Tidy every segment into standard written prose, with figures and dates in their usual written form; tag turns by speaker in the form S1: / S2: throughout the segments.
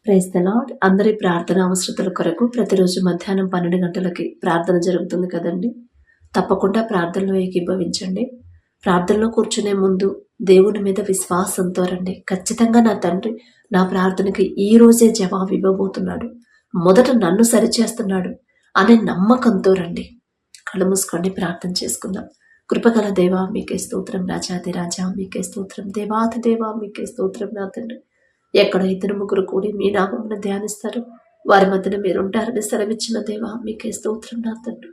S1: Praise the lord. అందరి ప్రార్థన అవసరతల కొరకు ప్రతిరోజు మధ్యాహ్నం 12 గంటలకి ప్రార్థన జరుగుతుంది కదండి. తప్పకుండా ప్రార్థనలో ఏకీభవించండి. ప్రార్థనలో కూర్చునే ముందు దేవుని మీద విశ్వాసంతో రండి. ఖచ్చితంగా నా తండ్రి నా ప్రార్థనకి ఈ రోజే జవాబు ఇవ్వబోతున్నాడు, మొదట నన్ను సరిచేస్తున్నాడు అనే నమ్మకంతో రండి. కళ్ళు మూసుకొని ప్రార్థన చేసుకుందాం. కృపగల దేవా మీకే స్తోత్రం, రాజాది రాజా మీకే స్తోత్రం, దేవాది దేవా మీకే స్తోత్రం. నా తండ్రి, ఎక్కడ ఇద్దరు ముగ్గురు కూడి మీ నామమును ధ్యానిస్తారు వారి మధ్యన మీరు ఉంటారని సెలవిచ్చిన దేవా మీకే స్తోత్రం. నా తండ్రి,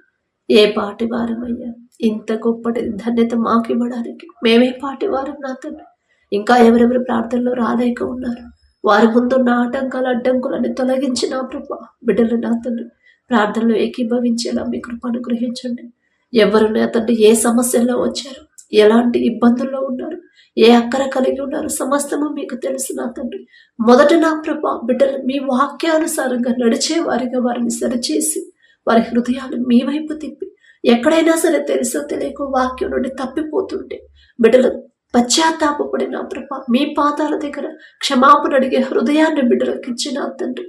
S1: ఏ పాటి వారమయ్యా, ఇంత గొప్పటి ధన్యత మాకు ఇవ్వడానికి మేమే పాటి వారం. నా తండ్రి, ఇంకా ఎవరెవరు ప్రార్థనలో రాలేక ఉన్నారు వారి ముందున్న ఆటంకాలు అడ్డంకులని తొలగించి నా ప్రభా బిడ్డలు నా తండ్రి ప్రార్థనలో ఏకీభవించేలా మీ కృప అనుగ్రహించండి. ఎవరు నా తండ్రి ఏ సమస్యల్లో వచ్చారు, ఎలాంటి ఇబ్బందుల్లో ఉన్నారు, ఏ అక్కర కలిగి ఉన్నారు, సమస్తము మీకు తెలుసు. నా తండ్రి, మొదట నా ప్రభా బిడ్డలు మీ వాక్యానుసారంగా నడిచే వారిగా వారిని సరిచేసి వారి హృదయాలు మీ వైపు తిప్పి ఎక్కడైనా సరే తెలుసో తెలియక వాక్యం నుండి తప్పిపోతుంటే బిడ్డలు పశ్చాత్తాపడి నా ప్రభా మీ పాదాల దగ్గర క్షమాపణ అడిగే హృదయాన్ని బిడ్డలకు ఇచ్చిన తండ్రి,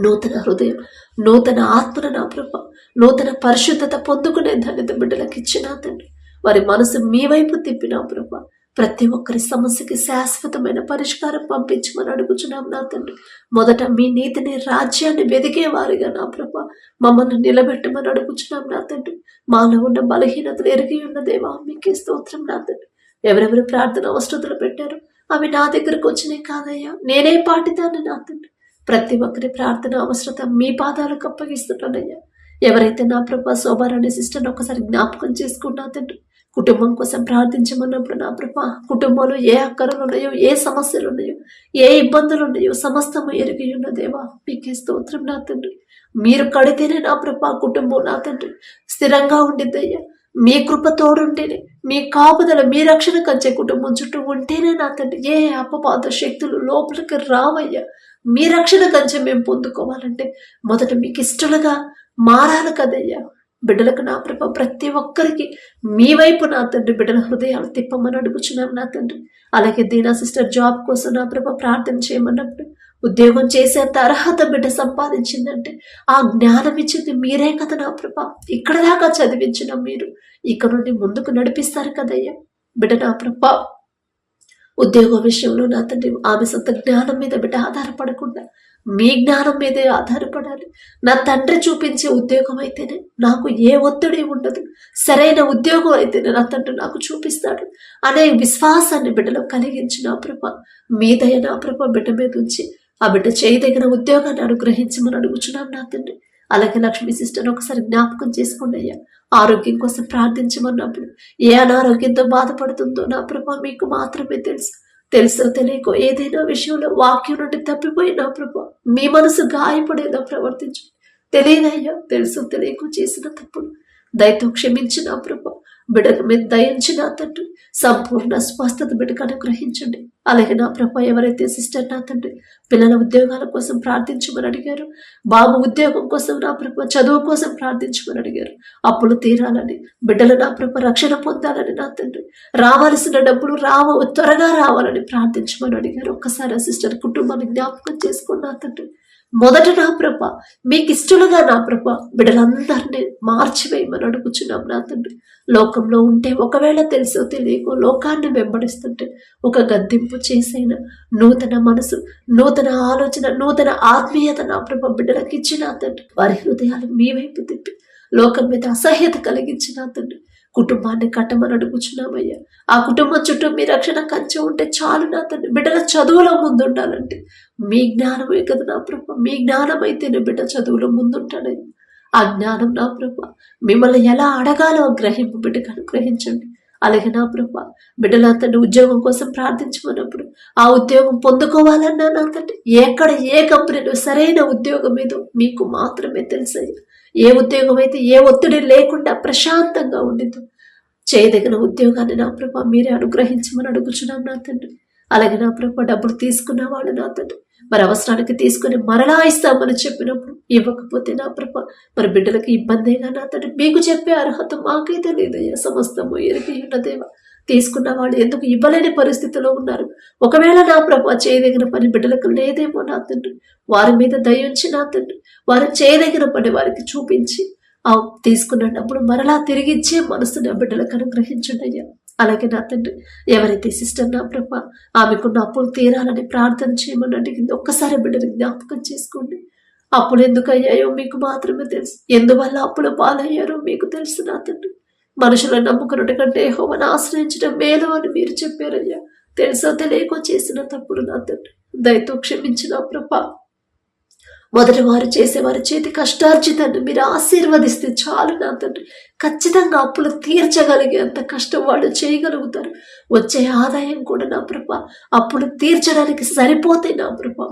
S1: నూతన హృదయం, నూతన ఆత్మను నా ప్రభా, నూతన పరిశుద్ధత పొందుకునే ధన్యత బిడ్డలకు ఇచ్చిన తండ్రి, వారి మనసు మీ వైపు తిప్పిన ప్రభా ప్రతి ఒక్కరి సమస్యకి శాశ్వతమైన పరిష్కారం పంపించమని అడుగుచున్నాం. నా తండ్రి, మొదట మీ నీతిని రాజ్యాన్ని వెదిగే వారిగా నా ప్రభా మమ్మల్ని నిలబెట్టమని అడుగుచున్నాం. నా తండ్రి, మాలో ఉన్న బలహీనతలు ఎరిగి ఉన్న దేవా మీకే స్తోత్రం. నా తండ్రి, ఎవరెవరు ప్రార్థన అవసరతలు పెట్టారో అవి నా దగ్గరకు వచ్చినాయి కాదయ్యా, నేనే పాటిదాన్ని. నా తండ్రి, ప్రతి ఒక్కరి ప్రార్థన అవసరత మీ పాదాలకు అప్పగిస్తున్నానయ్యా. ఎవరైతే నా ప్రభా శోభారాణి సిస్టర్ని ఒకసారి జ్ఞాపకం చేసుకున్నా తండ్రి, కుటుంబం కోసం ప్రార్థించమన్నప్పుడు నా ప్రభా కుటుంబంలో ఏ అక్కరలు ఉన్నాయో, ఏ సమస్యలు ఉన్నాయో, ఏ ఇబ్బందులు ఉన్నాయో సమస్తము ఎరిగి ఉన్న దేవా మీకే స్తోత్రం. నా తండ్రి, మీరు కడితేనే నా ప్రభా కుటుంబం నా తండ్రి స్థిరంగా ఉండిద్దయ్యా. మీ కృప తోడుంటేనే, మీ కాపుదల, మీ రక్షణ కంచే కుటుంబం చుట్టూ ఉంటేనే నా తండ్రి ఏ అపవాద శక్తులు లోపలికి రావయ్యా. మీ రక్షణ కంచె మేము పొందుకోవాలంటే మొదట మీకు ఇష్టలుగా మారాలి కదయ్యా. బిడ్డలకు నా ప్రభ ప్రతి ఒక్కరికి మీ వైపు నా తండ్రి బిడ్డల హృదయాలు తిప్పమని అడుగుచున్నాం. నా తండ్రి, అలాగే దీనా సిస్టర్ జాబ్ కోసం నా ప్రభ ప్రార్థన చేయమన్నప్పుడు ఉద్యోగం చేసేంత అర్హత బిడ్డ సంపాదించిందంటే ఆ జ్ఞానం ఇచ్చింది మీరే కదా నా ప్రభ. ఇక్కడ దాకా చదివించిన మీరు ఇక్కడ నుండి ముందుకు నడిపిస్తారు కదయ్యా. బిడ్డ నా ప్రభ ఉద్యోగ విషయంలో నా తండ్రి ఆమె సొంత జ్ఞానం మీద బిడ్డ ఆధారపడకుండా మీ జ్ఞానం మీదే ఆధారపడాలి. నా తండ్రి చూపించే ఉద్యోగం అయితేనే నాకు ఏ ఒత్తిడి ఉండదు, సరైన ఉద్యోగం అయితేనే నా తండ్రి నాకు చూపిస్తాడు అనే విశ్వాసాన్ని బిడ్డలో కలిగించి నా ప్రభ మీ దయ నా ప్రభ బిడ్డ మీద ఉంచి ఆ బిడ్డ చేయదగిన ఉద్యోగాన్ని అనుగ్రహించమని అడుగుచున్నాం. నా తండ్రి, అలాగే లక్ష్మీ సిస్టర్ ఒకసారి జ్ఞాపకం చేసుకోండి అయ్యా. ఆరోగ్యం కోసం ప్రార్థించమన్నప్పుడు ఏ అనారోగ్యంతో బాధపడుతుందో నా ప్రభా మీకు మాత్రమే తెలుసో తెలియకో ఏదైనా విషయంలో వాక్యం నుండి తప్పిపోయినా ప్రభా మీ మనసు గాయపడేలా ప్రవర్తించు. తెలియదయ్యా, తెలుసో తెలియకో చేసిన తప్పుడు దయతో క్షమించిన ప్రభా బిడ్డకు మీద దయించిన తండ్రి సంపూర్ణ స్వస్థత బిడ్డకు అనుగ్రహించండి. అలాగే నా ప్రభా ఎవరైతే సిస్టర్ నా తండ్రి పిల్లల ఉద్యోగాల కోసం ప్రార్థించమని అడిగారు, బాబు ఉద్యోగం కోసం నా ప్రభ చదువు కోసం ప్రార్థించమని అడిగారు, అప్పులు తీరాలని బిడ్డలు నా ప్రభ రక్షణ పొందాలని నా తండ్రి రావాల్సిన డబ్బులు త్వరగా రావాలని ప్రార్థించమని అడిగారు. ఒక్కసారి ఆ సిస్టర్ కుటుంబాన్ని జ్ఞాపకం చేసుకుని నా తండ్రి మొదట నా ప్రభ మీకు ఇష్టలుగా నా ప్రభ బిడ్డలందరినీ మార్చివేయమని అడుగుచున్నాం. నా తండ్రి, లోకంలో ఉంటే ఒకవేళ తెలుసో తెలియకో లోకాన్ని వెంబడిస్తుంటే ఒక గద్దింపు చేసైన నూతన మనసు, నూతన ఆలోచన, నూతన ఆత్మీయత నా ప్రభ బిడ్డలకు ఇచ్చిన తండ్రి వారి హృదయాలు మీ వైపు తిప్పి లోకం మీద అసహ్యత కలిగించిన తండ్రి కుటుంబాన్ని కట్టమని అడుగుచున్నామయ్యా. ఆ కుటుంబం చుట్టూ మీ రక్షణ కంచె ఉంటే చాలు నా తండ్రి. బిడ్డల చదువులో ముందుండాలంటే మీ జ్ఞానమే కదా నా ప్రభ, మీ జ్ఞానం అయితేనే బిడ్డ చదువులో ముందుంటాడయ్యా. ఆ జ్ఞానం నా ప్రభ మిమ్మల్ని ఎలా అడగాలో గ్రహింపు బిడ్డకు అనుగ్రహించండి. అలాగే నా ప్రభ బిడ్డల తండ్రి ఉద్యోగం కోసం ప్రార్థించమన్నప్పుడు ఆ ఉద్యోగం పొందుకోవాలన్నా నా తండ్రి ఎక్కడ ఏ కంపెనీలో సరైన ఉద్యోగం ఏదో మీకు మాత్రమే తెలుసయ్యా. ఏ ఉద్యోగం అయితే ఏ ఒత్తిడి లేకుండా ప్రశాంతంగా ఉండిద్దో చేయదగిన ఉద్యోగాన్ని నా ప్రభ మీరే అనుగ్రహించమని అడుగుచున్నాం. నా తండ్రి, అలాగే నా ప్రభ డబ్బులు తీసుకున్నవాడు నా తండ్రి మరి అవసరానికి తీసుకుని మరలా ఇస్తామని చెప్పినప్పుడు ఇవ్వకపోతే నా ప్రభ మరి బిడ్డలకి ఇబ్బందేగా నా తండ్రి. మీకు చెప్పే అర్హత మాకైతే లేదయ్యా. సమస్తము ఎరిగి ఉన్నదేవా తీసుకున్న వాళ్ళు ఎందుకు ఇవ్వలేని పరిస్థితిలో ఉన్నారు? ఒకవేళ నా ప్రభు చేయదగిన పని బిడ్డలకు లేదేమో నా తండ్రి, వారి మీద దయించి నా తండ్రి, వారు చేయదగిన పని వారికి చూపించి ఆ తీసుకున్న డబ్బులు మరలా తిరిగి ఇచ్చే మనసుని ఆ బిడ్డలకు అనుగ్రహించండి అయ్యా. అలాగే నా తండ్రి, ఎవరైతే సిస్టర్ నా ప్రభ ఆమెకున్న అప్పులు తీరాలని ప్రార్థన చేయమని అడిగింది, ఒక్కసారి బిడ్డని జ్ఞాపకం చేసుకోండి. అప్పులు ఎందుకు అయ్యాయో మీకు మాత్రమే తెలుసు. ఎందువల్ల అప్పులు పాలయ్యారో మీకు తెలుసు నా తండ్రి. మనుషులను నమ్ముకున్నట్టు కంటే యెహోవాను ఆశ్రయించడం మేలు అని మీరు చెప్పారయ్యా. తెలుసో తెలియకో చేసిన తప్పుడు నా తండ్రి, దయతో క్షమించిన ప్రభా. మొదటి వారు చేసేవారి చేతి కష్టార్జితాన్ని మీరు ఆశీర్వదిస్తే చాలు నా తండ్రి. ఖచ్చితంగా అప్పులు తీర్చగలిగేంత కష్టం వాళ్ళు చేయగలుగుతారు. వచ్చే ఆదాయం కూడా నా ప్రభ అప్పులు తీర్చడానికి సరిపోతే నా ప్రభ,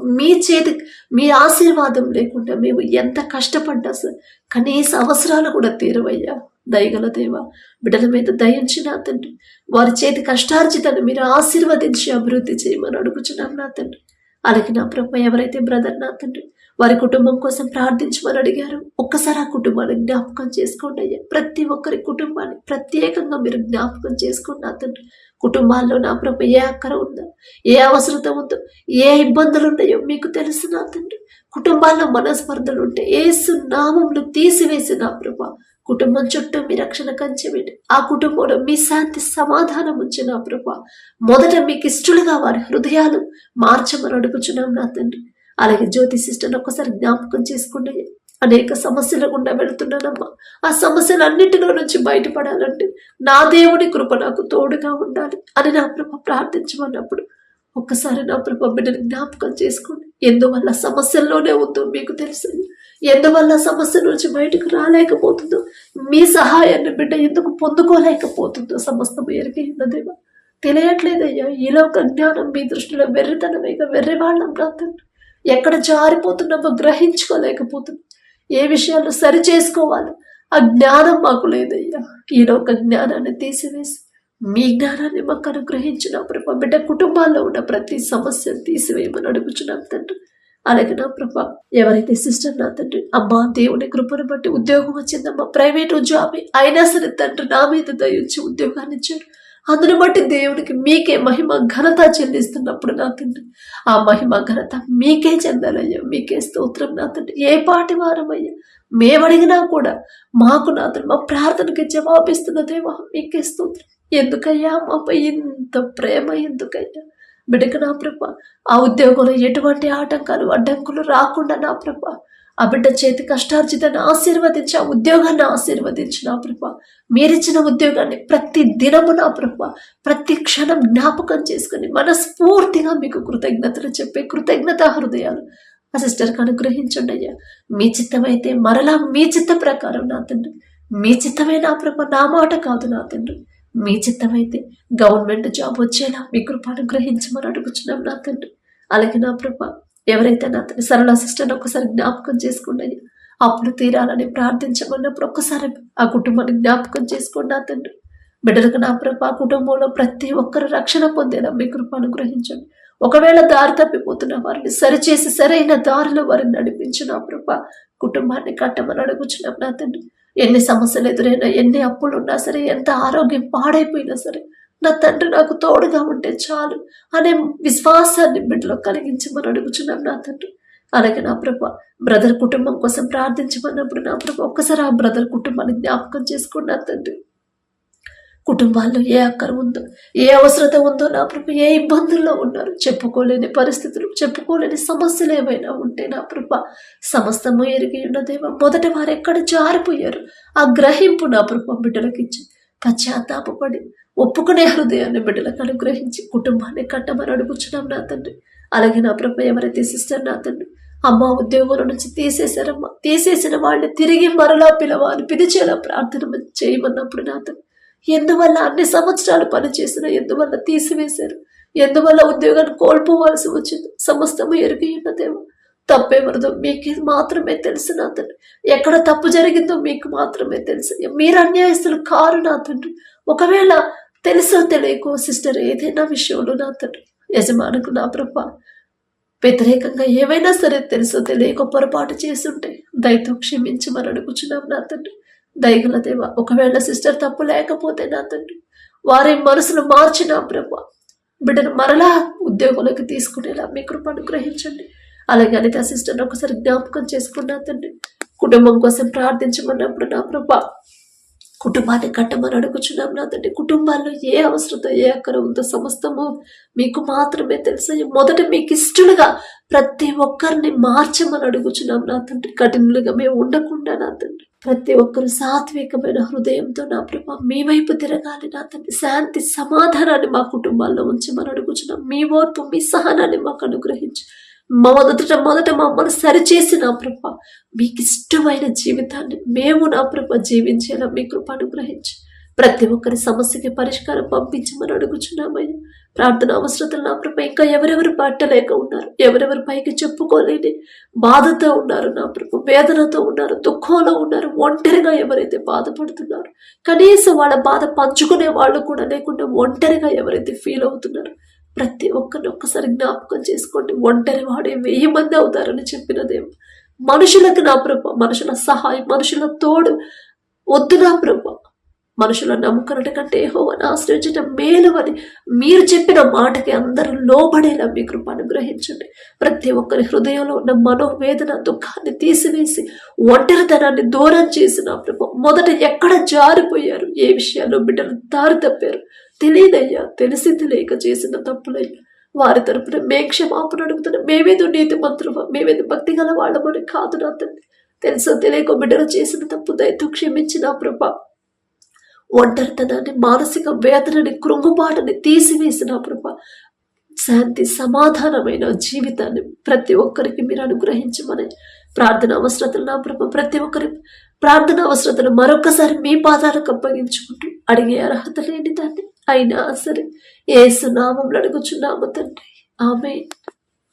S1: మీ ఆశీర్వాదం లేకుండా మేము ఎంత కష్టపడ్డా సార్ కనీస అవసరాలు కూడా తీరవయ్యా. దయగల దేవ, బిడ్డల మీద దయించి నా తండ్రి, వారి చేతి కష్టార్జితాన్ని మీరు ఆశీర్వదించి అభివృద్ధి చేయమని అడుగుచున్నాం నా తండ్రి. అలాగే నా ప్రభ, ఎవరైతే బ్రదర్ నా తండ్రి వారి కుటుంబం కోసం ప్రార్థించమని అడిగారు, ఒక్కసారి ఆ కుటుంబాన్ని జ్ఞాపకం చేసుకోండి అయ్యా. ప్రతి ఒక్కరి కుటుంబాన్ని ప్రత్యేకంగా మీరు జ్ఞాపకం చేసుకోండి నా తండ్రి. కుటుంబాల్లో నా ప్రభ ఏ అక్కర ఉందో, ఏ అవసరత ఉందో, ఏ ఇబ్బందులు ఉన్నాయో మీకు తెలుసు నా తండ్రి. కుటుంబాల్లో మనస్పర్ధలు ఉంటే యేసు నామములు తీసివేసి నా ప్రభ కుటుంబం చుట్టూ మీ రక్షణ కంచె వేయండి. ఆ కుటుంబంలో మీ శాంతి సమాధానం ఉంచి నా ప్రభ మొదట మీకు ఇష్టలుగా వారి హృదయాలు మార్చమని అడుగుచున్నాం నా తండ్రి. అలాగే జ్యోతి సిస్టర్ని ఒక్కసారి జ్ఞాపకం చేసుకోండి. అనేక సమస్యల గుండా వెళుతున్నానమ్మా. ఆ సమస్యలన్నింటిలో నుంచి బయటపడాలంటే నా దేవుని కృప నాకు తోడుగా ఉండాలి అని నా ప్రభ ప్రార్థించమన్నప్పుడు ఒక్కసారి నా ప్రభ బిడ్డని జ్ఞాపకం చేసుకోండి. ఎందువల్ల సమస్యల్లోనే ఉందో మీకు తెలుసు. ఎందువల్ల సమస్య నుంచి బయటకు రాలేకపోతుందో, మీ సహాయాన్ని బిడ్డ ఎందుకు పొందుకోలేకపోతుందో సమస్తం ఎరిగినదేమో తెలియట్లేదయ్యా. ఈలోక జ్ఞానం మీ దృష్టిలో వెర్రితనమేగా వెర్రివాళ్ళం నా తండ్రి. ఎక్కడ జారిపోతున్నామో గ్రహించుకోలేకపోతున్నాం. ఏ విషయాలు సరి చేసుకోవాలి ఆ జ్ఞానం మాకు లేదయ్యా. ఈలోక జ్ఞానాన్ని తీసివేసి మీ జ్ఞానాన్ని మాకు అనుగ్రహించిన ప్రభ బిడ్డ కుటుంబాల్లో ఉన్న ప్రతి సమస్యను తీసివేయమని అడుగుచున్నాం తండ్రి. అలాగే నా ప్రభ, ఎవరైతే సిస్టర్ నా తండ్రి అమ్మా దేవుని కృపను బట్టి ఉద్యోగం వచ్చిందమ్మా, ప్రైవేట్ జాబ్ అయినా సరే తండ్రి నా మీద దయించి ఉద్యోగాన్ని ఇచ్చారు. అందుని బట్టి దేవునికి మీకే మహిమ ఘనత చెల్లిస్తున్నప్పుడు నా తండ్రి ఆ మహిమ ఘనత మీకే చెందాలయ్యా. మీకే స్తోత్రం నా తండ్రి. ఏ పాటి వారమయ్యా మేమడిగినా కూడా మాకు నా తండ్రి మా ప్రార్థనకి జవాబిస్తున్న దేవా మీకే స్తోత్రం. ఎందుకయ్యా మాపై ఇంత ప్రేమ, ఎందుకయ్యా బిడ్డకు నా ప్రభ ఆ ఉద్యోగంలో ఎటువంటి ఆటంకాలు అడ్డంకులు రాకుండా నా ప్రభ ఆ బిడ్డ చేతి కష్టార్జితాన్ని ఆశీర్వదించి ఆ ఉద్యోగాన్ని ఆశీర్వదించి నా ప్రభ మీరిచ్చిన ఉద్యోగాన్ని ప్రతి దినము నా ప్రభ ప్రతి క్షణం జ్ఞాపకం చేసుకుని మనస్ఫూర్తిగా మీకు కృతజ్ఞతలు చెప్పే కృతజ్ఞత హృదయాలు ఆ సిస్టర్కి అనుగ్రహించండి అయ్యా. మీ చిత్తమైతే మరలా మీ చిత్త ప్రకారం నా తండ్రి, మీ చిత్తమే నా ప్రభ, నా మాట కాదు నా తండ్రి, మీ చిత్తమైతే గవర్నమెంట్ జాబ్ వచ్చేలా మీ కృప అనుగ్రహించమని అడుగుచున్నాం నా తండ్రి. అలాగే నా ప్రభ, ఎవరైతే నా తండ్రి సరళ సిస్టర్ని ఒక్కసారి జ్ఞాపకం చేసుకోండి. అప్పుడు తీరాలని ప్రార్థించమన్నప్పుడు ఒక్కసారి ఆ కుటుంబాన్ని జ్ఞాపకం చేసుకోండి నా తండ్రి. బిడ్డలకు నా ప్రభ కుటుంబంలో ప్రతి ఒక్కరు రక్షణ పొందేలా మీ కృప అనుగ్రహించండి. ఒకవేళ దారి తప్పిపోతున్న వారిని సరిచేసి సరైన దారిలో వారిని నడిపించు నా ప్రభ. కుటుంబాన్ని కట్టమని అడుగుచున్నాం నా తండ్రి. ఎన్ని సమస్యలు ఎదురైనా, ఎన్ని అప్పులు ఉన్నా సరే, ఎంత ఆరోగ్యం పాడైపోయినా సరే నా తండ్రి నాకు తోడుగా ఉంటే చాలు అనే విశ్వాసాన్ని బిడ్డలో కలిగించమని అడుగుచున్నాం నా తండ్రి. అలాగే నా ప్రభ బ్రదర్ కుటుంబం కోసం ప్రార్థించమన్నప్పుడు నా ప్రభ ఒక్కసారి ఆ బ్రదర్ కుటుంబాన్ని జ్ఞాపకం చేసుకోండి నా తండ్రి. కుటుంబాల్లో ఏ అక్కర ఉందో, ఏ అవసరత ఉందో నా ప్రభ, ఏ ఇబ్బందుల్లో ఉన్నారు, చెప్పుకోలేని పరిస్థితులు, చెప్పుకోలేని సమస్యలు ఏమైనా ఉంటే నా ప్రభ సమస్తము ఎరిగి ఉన్నదేమో. మొదట వారు ఎక్కడ జారిపోయారు ఆ గ్రహింపు నా ప్రభ బిడ్డలకు ఇచ్చి పశ్చాత్తాపడి ఒప్పుకునే హృదయాన్ని బిడ్డలకు అనుగ్రహించి కుటుంబాన్ని కట్టమని అడుగుచున్నాం నా తండ్రి. అలాగే నా ప్రభ ఎవరైతే సిస్టర్ నా తండ్రి అమ్మ ఉద్యోగుల నుంచి తీసేశారమ్మా, తీసేసిన వాళ్ళని తిరిగి మరలా పిలిచేలా ప్రార్థన చేయమన్నప్పుడు నా తండ్రి ఎందువల్ల అన్ని సంవత్సరాలు పనిచేసిన, ఎందువల్ల తీసివేశారు, ఎందువల్ల ఉద్యోగాన్ని కోల్పోవాల్సి వచ్చింది సమస్తము ఎరిగి ఉన్నదేమో. తప్పేవరదో మీకు మాత్రమే తెలుసు నా తండ్రి. ఎక్కడ తప్పు జరిగిందో మీకు మాత్రమే తెలుసు. మీరు అన్యాయస్తులు కారు నా తండ్రి. ఒకవేళ తెలుసో తెలియకో సిస్టర్ ఏదైనా విషయంలో నా తండ్రి యజమానుకు నా ప్రభ వ్యతిరేకంగా ఏమైనా సరే తెలుసో తెలియకో పొరపాటు చేసుంటే దయతో క్షమించమని అడుగుచున్నాం నా తండ్రి. దయగల దేవ, ఒకవేళ సిస్టర్ తప్పు లేకపోతే నా తండ్రి వారి మనసును మార్చిన ప్రభా బిడ్డను మరలా ఉద్యోగులకు తీసుకునేలా మీ కృప అనుగ్రహించండి. అలాగే అనిత సిస్టర్ ఒకసారి జ్ఞాపకం చేసుకున్నా తండ్రి. కుటుంబం కోసం ప్రార్థించమన్నప్పుడు నా ప్రభా కుటుంబాన్ని కట్టమని అడుగుచున్నాం నా తండ్రి. కుటుంబాల్లో ఏ అవసరత ఏ అక్కర ఉందో సమస్తము మీకు మాత్రమే తెలుసయ్య. మొదట మీకు ఇష్టలుగా ప్రతి ఒక్కరిని మార్చమని అడుగుచున్నాం నా తండ్రి. కఠినులుగా మేము ఉండకుండా నా తండ్రి ప్రతి ఒక్కరు సాత్వికమైన హృదయంతో నా ప్రభా మీ వైపు తిరగాలి నా తండ్రి. శాంతి సమాధానాన్ని మా కుటుంబాల్లో ఉంచమని అడుగుచున్నాం. మీ ఓర్పు మీ సహనాన్ని మాకు అనుగ్రహించి మొదట మమ్మల్ని సరిచేసి నా ప్రభ మీకు ఇష్టమైన జీవితాన్ని మేము నా ప్రభ జీవించేలా మీ కృప అనుగ్రహించి ప్రతి ఒక్కరి సమస్యకి పరిష్కారం పంపించమని అడుగుచున్నామయ్యా. ప్రార్థన అవసరతలు నా ప్రభ ఇంకా ఎవరెవరు పట్టలేక ఉన్నారు, ఎవరెవరు పైకి చెప్పుకోలేని బాధతో ఉన్నారు నా ప్రభ, వేదనతో ఉన్నారు, దుఃఖంలో ఉన్నారు, ఒంటరిగా ఎవరైతే బాధపడుతున్నారు, కనీసం వాళ్ళ బాధ పంచుకునే వాళ్ళు కూడా లేకుండా ఒంటరిగా ఎవరైతే ఫీల్ అవుతున్నారు ప్రతి ఒక్కరిని ఒక్కసారి జ్ఞాపకం చేసుకోండి. ఒంటరి వాడే 1000 మంది అవుతారని చెప్పినదేమో. మనుషులకు నా ప్రభ మనుషుల సహాయం మనుషుల తోడు వద్దు నా ప్రభ. మనుషుల నమ్ముకున్నట కంటే యెహోవాను ఆశ్రయించడం మేలు అని మీరు చెప్పిన మాటకి అందరూ లోబడేలా మీ కృప అనుగ్రహించండి. ప్రతి ఒక్కరి హృదయంలో ఉన్న మనోవేదన దుఃఖాన్ని తీసివేసి ఒంటరితనాన్ని దూరం చేసిన ప్రభు మొదట ఎక్కడ జారిపోయారు, ఏ విషయాల్లో బిడ్డలు దారి తప్పారు తెలియదయ్యా. తెలిసి తెలియక చేసిన తప్పులయ్యా వారి తరపున మే క్షమాపణ అడుగుతున్నా. మేమేదో నీతి మంత్రులు మేమేదో భక్తి గల వాళ్ళమని కాదు నా తండ్రి. తెలుసో తెలియక బిడ్డలు చేసిన తప్పు దయతో క్షమించిన ప్రభా. ఒంటరితనాన్ని మానసిక వేదనని కృంగుబాటుని తీసివేసిన ప్రభా శాంతి సమాధానమైన జీవితాన్ని ప్రతి ఒక్కరికి మీరు అనుగ్రహించమని ప్రార్థన అవసరతలు నా ప్రభా ప్రతి ఒక్కరి ప్రార్థన అవసరతలు మరొకసారి మీ పాదాలకు అప్పగించుకుంటూ అడిగే అర్హత లేని దాన్ని అయినా సరే యేసు నామములో అడుగుచున్నాము తండ్రి. ఆమేన్.